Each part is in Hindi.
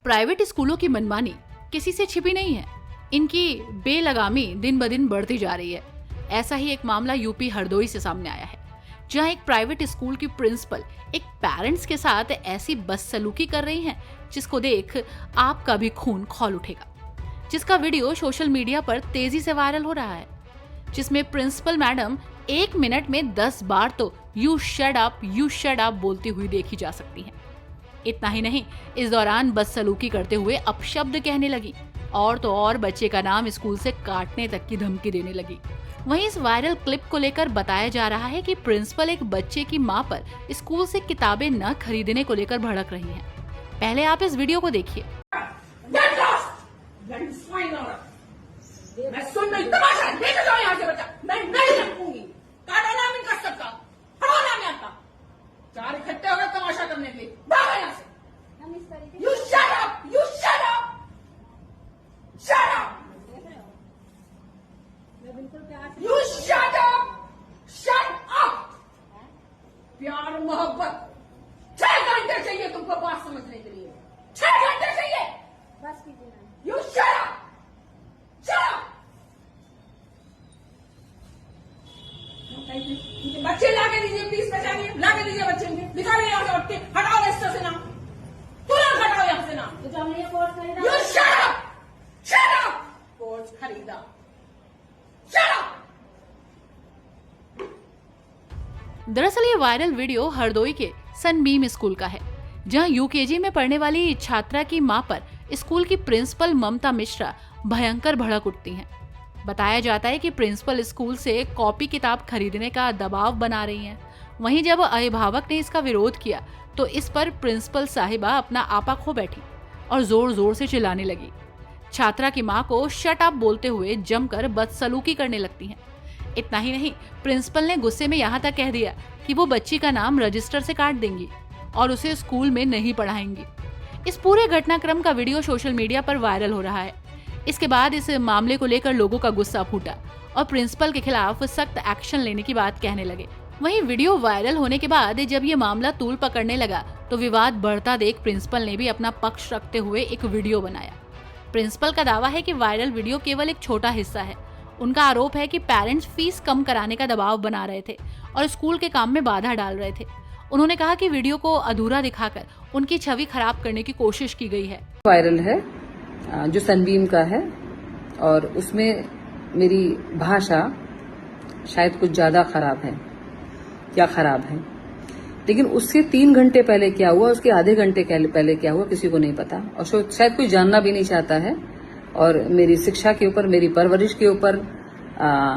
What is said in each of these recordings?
प्राइवेट स्कूलों की मनमानी किसी से छिपी नहीं है। इनकी बेलगामी दिन ब दिन बढ़ती जा रही है। ऐसा ही एक मामला यूपी हरदोई से सामने आया है, जहां एक प्राइवेट स्कूल की प्रिंसिपल एक पेरेंट्स के साथ ऐसी बदसलूकी कर रही हैं, जिसको देख आपका भी खून खौल उठेगा। जिसका वीडियो सोशल मीडिया पर तेजी से वायरल हो रहा है, जिसमें प्रिंसिपल मैडम 1 मिनट में 10 बार तो यू शट अप बोलती हुई देखी जा सकती हैं। इतना ही नहीं, इस दौरान बदसलूकी करते हुए अपशब्द कहने लगी और तो और बच्चे का नाम स्कूल से काटने तक की धमकी देने लगी। वहीं इस वायरल क्लिप को लेकर बताया जा रहा है कि प्रिंसिपल एक बच्चे की मां पर स्कूल से किताबें न खरीदने को लेकर भड़क रही हैं। पहले आप इस वीडियो को देखिए। मैं सुन नहीं, तमाशा लेके जाओ यहाँ से बच्चा। मैं नहीं रखूंगी। काटो नाम इनका सबका, हटाओ नाम यहाँ का। 4 इकट्ठे हो गए तमाशा करने के लिए। भागो यहाँ से। You shut up! You shut up! Shut up! You shut up! Shut up! प्यार मोहब्बत 6 घंटे चाहिए तुमको बात समझने के लिए। 6 घंटे चाहिए। बस कीजिए। You shut up! बच्चे लाके दीजिए, प्लीज बचाइए, लाके दीजिए बच्चे। निकालिए यहाँ से उठ के, हटाओ रजिस्टर से नाम, तुरंत हटाओ यहाँ से नाम। तो हमने ये कोर्स खरीदा। You shut up! Shut up! Course खरीदा। Shut up! दरअसल ये वायरल वीडियो हरदोई के सनबीम स्कूल का है, जहां यूकेजी में पढ़ने वाली छात्रा की मां पर स्कूल की प्रिंसिपल ममता मिश्रा भयंकर भड़क उठती हैं। बताया जाता है कि प्रिंसिपल स्कूल से कॉपी किताब खरीदने का दबाव बना रही हैं। वहीं जब अभिभावक ने इसका विरोध किया तो इस पर प्रिंसिपल साहिबा अपना आपा खो बैठी और जोर जोर से चिल्लाने लगी। छात्रा की मां को शट अप बोलते हुए जमकर बदसलूकी करने लगती हैं। इतना ही नहीं, प्रिंसिपल ने गुस्से में यहाँ तक कह दिया कि वो बच्ची का नाम रजिस्टर से काट देंगी और उसे स्कूल में नहीं पढ़ाएंगी। इस पूरे घटनाक्रम का वीडियो सोशल मीडिया पर वायरल हो रहा है। इसके बाद इस मामले को लेकर लोगों का गुस्सा फूटा और प्रिंसिपल के खिलाफ सख्त एक्शन लेने की बात कहने लगे। वहीं वीडियो वायरल होने के बाद जब ये मामला तूल पकड़ने लगा तो विवाद बढ़ता देख प्रिंसिपल ने भी अपना पक्ष रखते हुए एक वीडियो बनाया। प्रिंसिपल का दावा है कि वायरल वीडियो केवल एक छोटा हिस्सा है। उनका आरोप है कि पेरेंट्स फीस कम कराने का दबाव बना रहे थे और स्कूल के काम में बाधा डाल रहे थे। उन्होंने कहा कि वीडियो को अधूरा दिखाकर उनकी छवि खराब करने की कोशिश की गई है। वायरल है जो सनबीम का है और उसमें मेरी भाषा शायद कुछ ज्यादा खराब है या खराब है, लेकिन उससे 3 घंटे पहले क्या हुआ, उसके आधे घंटे पहले क्या हुआ किसी को नहीं पता और शायद कोई जानना भी नहीं चाहता है। और मेरी शिक्षा के ऊपर, मेरी परवरिश के ऊपर,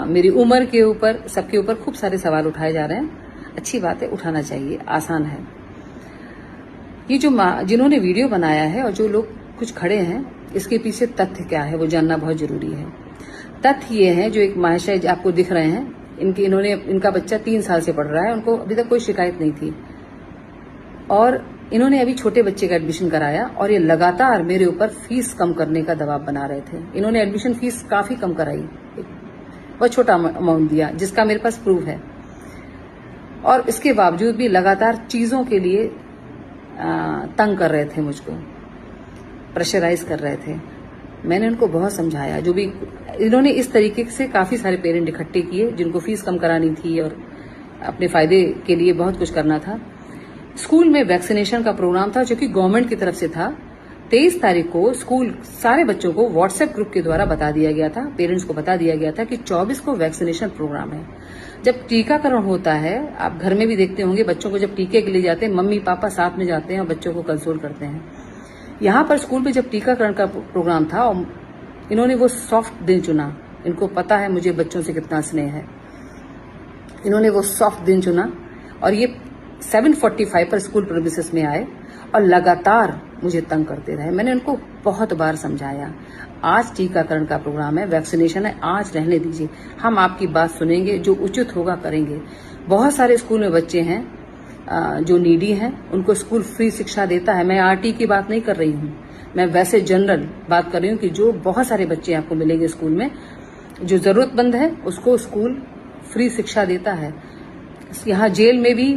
मेरी उम्र के ऊपर, सबके ऊपर खूब सारे सवाल उठाए जा रहे हैं। अच्छी बात है, उठाना चाहिए, आसान है। ये जो जिन्होंने वीडियो बनाया है और जो लोग कुछ खड़े हैं, इसके पीछे तथ्य क्या है वो जानना बहुत जरूरी है। तथ्य ये है, जो एक महाशय आपको दिख रहे हैं, इनका बच्चा 3 साल से पढ़ रहा है, उनको अभी तक कोई शिकायत नहीं थी और इन्होंने अभी छोटे बच्चे का एडमिशन कराया और ये लगातार मेरे ऊपर फीस कम करने का दबाव बना रहे थे। इन्होंने एडमिशन फीस काफी कम कराई, बहुत छोटा अमाउंट दिया, जिसका मेरे पास प्रूफ है, और इसके बावजूद भी लगातार चीजों के लिए तंग कर रहे थे, मुझको प्रेशराइज कर रहे थे। मैंने उनको बहुत समझाया। जो भी इन्होंने इस तरीके से काफी सारे पेरेंट इकट्ठे किए जिनको फीस कम करानी थी और अपने फायदे के लिए बहुत कुछ करना था। स्कूल में वैक्सीनेशन का प्रोग्राम था जो कि गवर्नमेंट की तरफ से था। 23 तारीख को स्कूल सारे बच्चों को व्हाट्सएप ग्रुप के द्वारा बता दिया गया था, पेरेंट्स को बता दिया गया था कि 24 को वैक्सीनेशन प्रोग्राम है। जब टीकाकरण होता है, आप घर में भी देखते होंगे, बच्चों को जब टीके के लिए जाते हैं, मम्मी पापा साथ में जाते हैं और बच्चों को कंसोल करते हैं। यहाँ पर स्कूल में जब टीकाकरण का प्रोग्राम था और इन्होंने वो सॉफ्ट दिन चुना, इनको पता है मुझे बच्चों से कितना स्नेह है, इन्होंने वो सॉफ्ट दिन चुना और ये 7:45 पर स्कूल प्रीमिसेस में आए और लगातार मुझे तंग करते रहे। मैंने उनको बहुत बार समझाया, आज टीकाकरण का प्रोग्राम है, वैक्सीनेशन है, आज रहने दीजिए, हम आपकी बात सुनेंगे, जो उचित होगा करेंगे। बहुत सारे स्कूल में बच्चे हैं जो नीडी हैं, उनको स्कूल फ्री शिक्षा देता है। मैं आरटी की बात नहीं कर रही हूँ, मैं वैसे जनरल बात कर रही हूँ कि जो बहुत सारे बच्चे आपको मिलेंगे स्कूल में, जो जरूरतमंद है उसको स्कूल फ्री शिक्षा देता है। यहाँ जेल में भी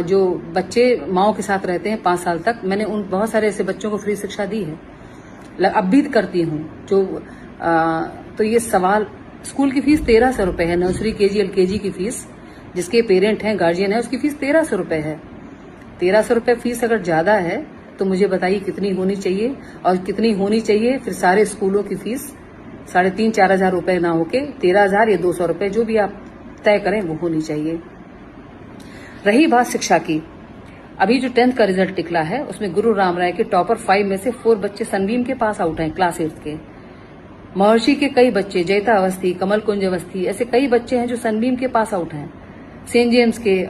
जो बच्चे माओ के साथ रहते हैं 5 साल तक, मैंने उन बहुत सारे ऐसे बच्चों को फ्री शिक्षा दी है, अब भी करती हूँ। तो ये सवाल, स्कूल की फीस 1300 रुपए है, नर्सरी केजी एलकेजी की फीस, जिसके पेरेंट हैं गार्जियन है उसकी फीस 1300 रुपए है। 1300 रुपए फीस अगर ज्यादा है तो मुझे बताइए कितनी होनी चाहिए, और कितनी होनी चाहिए फिर सारे स्कूलों की फीस 3,500-4 हजार रुपए ना होके 13,000 या 200 रुपए जो भी आप तय करें वो होनी चाहिए। रही बात शिक्षा की, अभी जो 10th का रिजल्ट निकला है उसमें गुरु राम राय के टॉपर 5 में से 4 बच्चे सनबीम के पास आउट हैं, क्लास 8 के। महर्षि के कई बच्चे, जयता अवस्थी, कमल कुंज अवस्थी, ऐसे कई बच्चे हैं जो सनबीम के पास आउट हैं। सेंट जेम्स के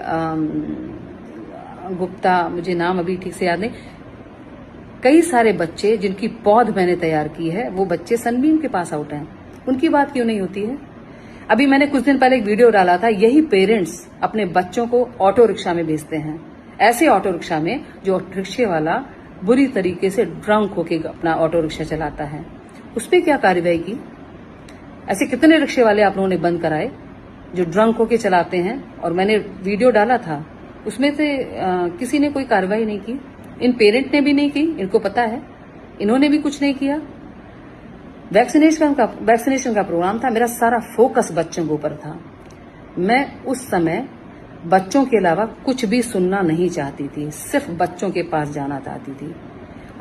गुप्ता, मुझे नाम अभी ठीक से याद नहीं, कई सारे बच्चे जिनकी पौध मैंने तैयार की है वो बच्चे सनबीम के पास आउट हैं। उनकी बात क्यों नहीं होती है? अभी मैंने कुछ दिन पहले एक वीडियो डाला था, यही पेरेंट्स अपने बच्चों को ऑटो रिक्शा में भेजते हैं, ऐसे ऑटो रिक्शा में जो रिक्शे वाला बुरी तरीके से ड्रंक होके अपना ऑटो रिक्शा चलाता है। उस पर क्या कार्रवाई की? ऐसे कितने रिक्शे वाले आप लोगों ने बंद कराए जो ड्रंक होके चलाते हैं? और मैंने वीडियो डाला था, उसमें से किसी ने कोई कार्रवाई नहीं की। इन पेरेंट ने भी नहीं की, इनको पता है, इन्होंने भी कुछ नहीं किया। वैक्सीनेशन का प्रोग्राम था, मेरा सारा फोकस बच्चों के ऊपर था। मैं उस समय बच्चों के अलावा कुछ भी सुनना नहीं चाहती थी, सिर्फ बच्चों के पास जाना चाहती थी,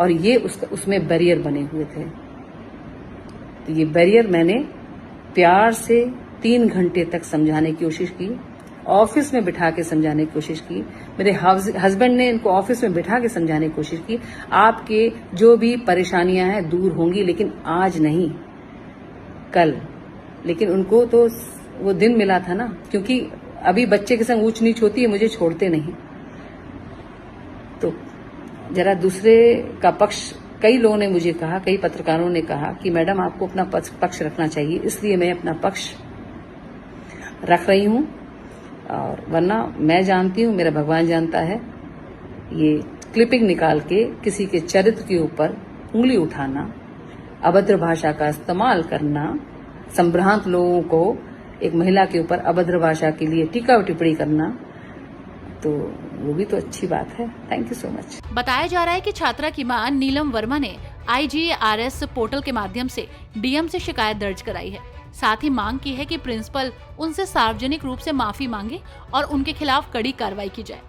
और ये उसमें बैरियर बने हुए थे। तो ये बैरियर मैंने प्यार से 3 घंटे तक समझाने की कोशिश की, ऑफिस में बिठा के समझाने की कोशिश की। मेरे हस्बैंड ने इनको ऑफिस में बिठा के समझाने की कोशिश की, आपके जो भी परेशानियां हैं दूर होंगी, लेकिन आज नहीं, कल। लेकिन उनको तो वो दिन मिला था ना, क्योंकि अभी बच्चे के संग ऊंच नीच होती है, मुझे छोड़ते नहीं। तो जरा दूसरे का पक्ष, कई लोगों ने मुझे कहा, कई पत्रकारों ने कहा कि मैडम आपको अपना पक्ष रखना चाहिए, इसलिए मैं अपना पक्ष रख रही हूं। और वरना मैं जानती हूं, मेरा भगवान जानता है, ये क्लिपिंग निकाल के किसी के चरित्र के ऊपर उंगली उठाना, अभद्र भाषा का इस्तेमाल करना, संभ्रांत लोगों को एक महिला के ऊपर अभद्र भाषा के लिए टीका टिप्पणी करना, तो वो भी तो अच्छी बात है। Thank you so much. बताया जा रहा है कि छात्रा की मां नीलम वर्मा ने IGRS पोर्टल के माध्यम से DM से शिकायत दर्ज कराई है। साथ ही मांग की है कि प्रिंसिपल उनसे सार्वजनिक रूप से माफी मांगे और उनके खिलाफ कड़ी कार्रवाई की जाए।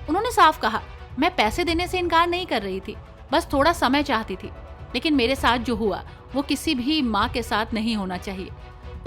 उन्होंने साफ कहा, मैं पैसे देने से इनकार नहीं कर रही थी, बस थोड़ा समय चाहती थी, लेकिन मेरे साथ जो हुआ वो किसी भी माँ के साथ नहीं होना चाहिए।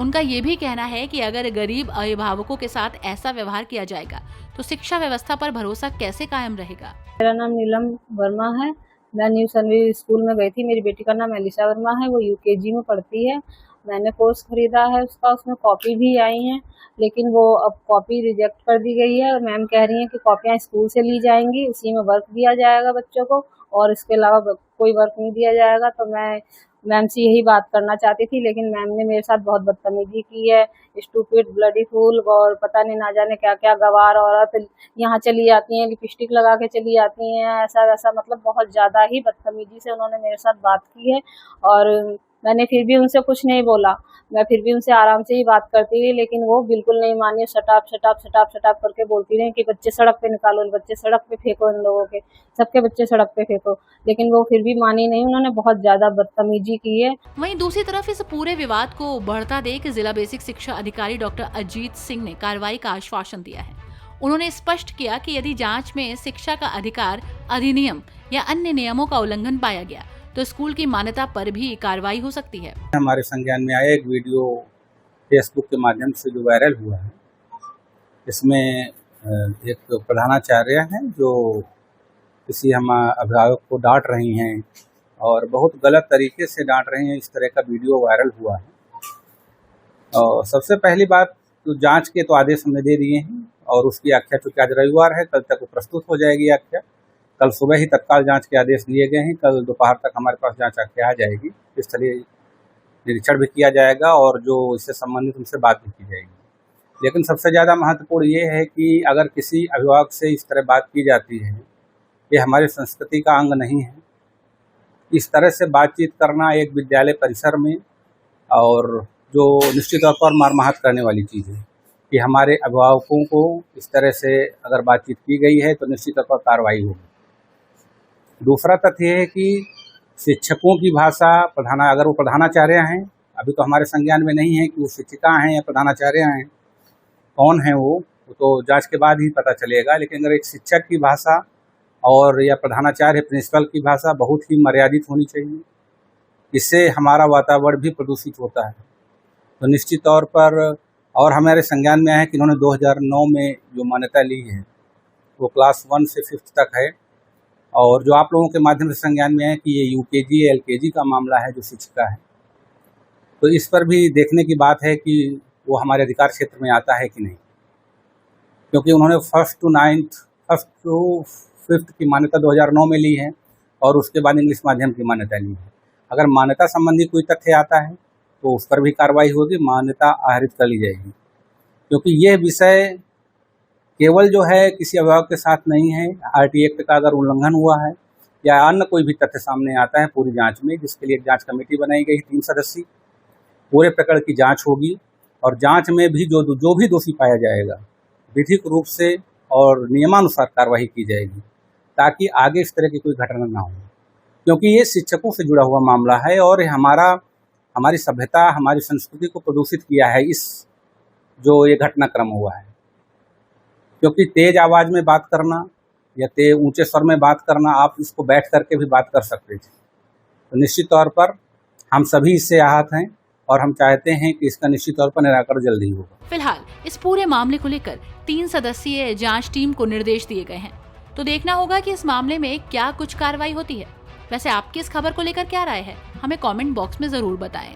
उनका ये भी कहना है कि अगर गरीब अभिभावकों के साथ ऐसा व्यवहार किया जाएगा तो शिक्षा व्यवस्था पर भरोसा कैसे कायम रहेगा। मेरा नाम नीलम वर्मा है, मैं न्यू सनवी स्कूल में गई थी। मेरी बेटी का नाम एलिशा वर्मा है, वो UKG में पढ़ती है। मैंने कोर्स खरीदा है उसका, उसमें कॉपी भी आई हैं, लेकिन वो अब कॉपी रिजेक्ट कर दी गई है। मैम कह रही हैं कि कॉपियाँ स्कूल से ली जाएंगी, उसी में वर्क दिया जाएगा बच्चों को, और इसके अलावा कोई वर्क नहीं दिया जाएगा। तो मैं मैम से यही बात करना चाहती थी, लेकिन मैम ने मेरे साथ बहुत बदतमीजी की है। स्टूपिड, ब्लडी फूल, और पता नहीं ना जाने क्या क्या गवार औरत यहाँ चली आती हैं, लिपस्टिक लगा के चली आती हैं, ऐसा वैसा, मतलब बहुत ज़्यादा ही बदतमीजी से उन्होंने मेरे साथ बात की है। और मैंने फिर भी उनसे कुछ नहीं बोला, मैं फिर भी उनसे आराम से ही बात करती रही, लेकिन वो बिल्कुल नहीं मानी। शटाप शटाप शटाप शटाप करके बोलती रही कि बच्चे सड़क पे निकालो, बच्चे सड़क पे फेंको, इन लोगों के सबके बच्चे सड़क पे फेंको, लेकिन वो फिर भी मानी नहीं। उन्होंने बहुत ज्यादा बदतमीजी की है। वहीं दूसरी तरफ इस पूरे विवाद को बढ़ता देख जिला बेसिक शिक्षा अधिकारी डॉक्टर अजीत सिंह ने कार्रवाई का आश्वासन दिया है। उन्होंने स्पष्ट किया कि यदि जांच में शिक्षा का अधिकार अधिनियम या अन्य नियमों का उल्लंघन पाया गया तो स्कूल की मान्यता पर भी कार्रवाई हो सकती है। हमारे संज्ञान में आया एक वीडियो फेसबुक के माध्यम से जो वायरल हुआ है, इसमें एक प्रधानाचार्य हैं जो किसी हम अभिभावक को डांट रही हैं और बहुत गलत तरीके से डांट रही हैं। इस तरह का वीडियो वायरल हुआ है। और सबसे पहली बात, तो जांच के तो आदेश हमने दे दिए हैं और उसकी आख्या, चूँकि आज रविवार है, कल तक वो प्रस्तुत हो जाएगी आख्या। कल सुबह ही तत्काल जांच के आदेश दिए गए हैं, कल दोपहर तक हमारे पास जांच आख्या आ जाएगी। स्थलीय निरीक्षण भी किया जाएगा और जो इससे संबंधित उनसे बात भी की जाएगी। लेकिन सबसे ज़्यादा महत्वपूर्ण ये है कि अगर किसी अभिभावक से इस तरह बात की जाती है, ये हमारी संस्कृति का अंग नहीं है। इस तरह से बातचीत करना एक विद्यालय परिसर में, और जो निश्चित तौर पर मारमाहत करने वाली चीज़ है। कि हमारे अभिभावकों को इस तरह से अगर बातचीत की गई है तो निश्चित तौर पर कार्रवाई होगी। दूसरा तथ्य है कि शिक्षकों की भाषा अगर वो प्रधानाचार्य हैं, अभी तो हमारे संज्ञान में नहीं है कि वो शिक्षिका हैं या प्रधानाचार्य हैं, कौन है वो तो जांच के बाद ही पता चलेगा। लेकिन अगर एक शिक्षक की भाषा और या प्रधानाचार्य प्रिंसिपल की भाषा बहुत ही मर्यादित होनी चाहिए, इससे हमारा वातावरण भी प्रदूषित होता है। तो निश्चित तौर पर और हमारे संज्ञान में है कि इन्होंने 2009 में जो मान्यता ली है वो क्लास 1 से 5th तक है, और जो आप लोगों के माध्यम से संज्ञान में है कि ये UKG LKG का मामला है जो शिक्षिका है। तो इस पर भी देखने की बात है कि वो हमारे अधिकार क्षेत्र में आता है कि नहीं, क्योंकि उन्होंने 1st to 5th की मान्यता 2009 में ली है और उसके बाद इंग्लिश माध्यम की मान्यता ली है। अगर मान्यता संबंधी कोई तथ्य आता है तो उस पर भी कार्रवाई होगी, मान्यता आहरित कर ली जाएगी, क्योंकि यह विषय केवल जो है किसी अभिभावक के साथ नहीं है। RT एक्ट का अगर उल्लंघन हुआ है या अन्य कोई भी तथ्य सामने आता है पूरी जांच में, जिसके लिए एक जांच कमेटी बनाई गई 3 सदस्यीय, पूरे प्रकरण की जांच होगी और जांच में भी जो भी दोषी पाया जाएगा विधिक रूप से और नियमानुसार कार्रवाई की जाएगी, ताकि आगे इस तरह की कोई घटना ना हो, क्योंकि ये शिक्षकों से जुड़ा हुआ मामला है और हमारी सभ्यता, हमारी संस्कृति को प्रदूषित किया है इस जो ये घटनाक्रम हुआ है। क्योंकि तेज आवाज़ में बात करना या ऊंचे स्वर में बात करना, आप इसको बैठ करके भी बात कर सकते थे। तो निश्चित तौर पर हम सभी इससे आहत हैं और हम चाहते हैं कि इसका निश्चित तौर पर निराकरण जल्दी होगा। फिलहाल इस पूरे मामले को लेकर 3 सदस्यीय जांच टीम को निर्देश दिए गए हैं, तो देखना होगा कि इस मामले में क्या कुछ कार्रवाई होती है। वैसे आपकी इस खबर को लेकर क्या राय है, हमें कमेंट बॉक्स में जरूर बताएं।